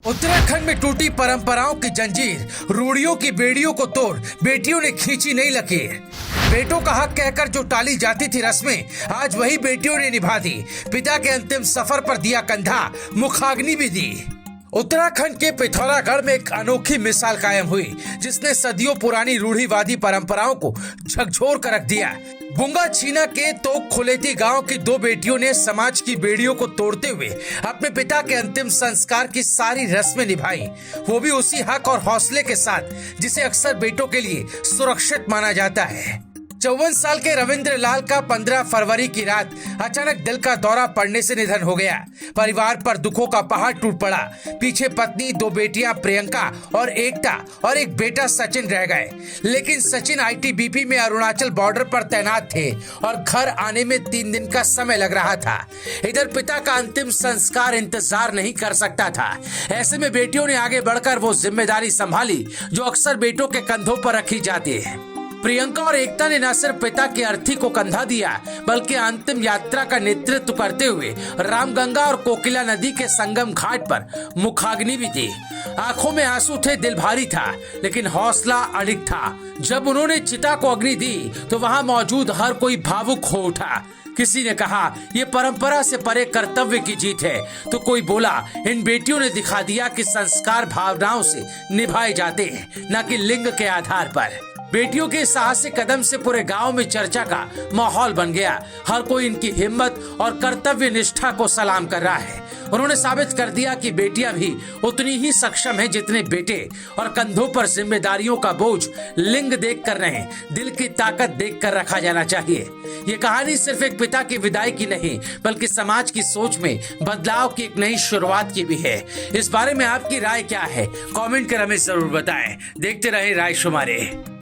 उत्तराखंड में टूटी परंपराओं की जंजीर, रूढ़ियों की बेड़ियों को तोड़ बेटियों ने खींची नई लकीर। बेटों का हक कहकर जो टाली जाती थी रस्में, आज वही बेटियों ने निभा दी। पिता के अंतिम सफर पर दिया कंधा, मुखाग्नि भी दी। उत्तराखंड के पिथौरागढ़ में एक अनोखी मिसाल कायम हुई, जिसने सदियों पुरानी रूढ़िवादी परंपराओं को झकझोर कर रख दिया। बुंगा छीना के तोक खुलेती गांव की दो बेटियों ने समाज की बेड़ियों को तोड़ते हुए अपने पिता के अंतिम संस्कार की सारी रस्में निभाई, वो भी उसी हक और हौसले के साथ जिसे अक्सर बेटों के लिए सुरक्षित माना जाता है। 54 साल के रविंद्र लाल का 15 फरवरी की रात अचानक दिल का दौरा पड़ने से निधन हो गया। परिवार पर दुखों का पहाड़ टूट पड़ा। पीछे पत्नी, दो बेटियां प्रियंका और एकता और एक बेटा सचिन रह गए। लेकिन सचिन आईटीबीपी में अरुणाचल बॉर्डर पर तैनात थे और घर आने में 3 दिन का समय लग रहा था। इधर पिता का अंतिम संस्कार इंतजार नहीं कर सकता था। ऐसे में बेटियों ने आगे बढ़कर वो जिम्मेदारी संभाली जो अक्सर बेटों के कंधों पर रखी जाती है। प्रियंका और एकता ने न सिर्फ पिता की अर्थी को कंधा दिया, बल्कि अंतिम यात्रा का नेतृत्व करते हुए रामगंगा और कोकिला नदी के संगम घाट पर मुखाग्नि भी दी। आंखों में आंसू थे, दिल भारी था, लेकिन हौसला अडिग था। जब उन्होंने चिता को अग्नि दी तो वहां मौजूद हर कोई भावुक हो उठा। किसी ने कहा ये परंपरा से परे कर्तव्य की जीत है, तो कोई बोला इन बेटियों ने दिखा दिया कि संस्कार भावनाओं से निभाए जाते हैं, न कि लिंग के आधार पर। बेटियों के साहसिक कदम से पूरे गांव में चर्चा का माहौल बन गया। हर कोई इनकी हिम्मत और कर्तव्य निष्ठा को सलाम कर रहा है। उन्होंने साबित कर दिया कि बेटियां भी उतनी ही सक्षम हैं जितने बेटे, और कंधों पर जिम्मेदारियों का बोझ लिंग देख कर नहीं, दिल की ताकत देख कर रखा जाना चाहिए। ये कहानी सिर्फ एक पिता की विदाई की नहीं, बल्कि समाज की सोच में बदलाव की एक नई शुरुआत की भी है। इस बारे में आपकी राय क्या है? कमेंट कर हमें जरूर बताएं। देखते रहे राय शुमारे।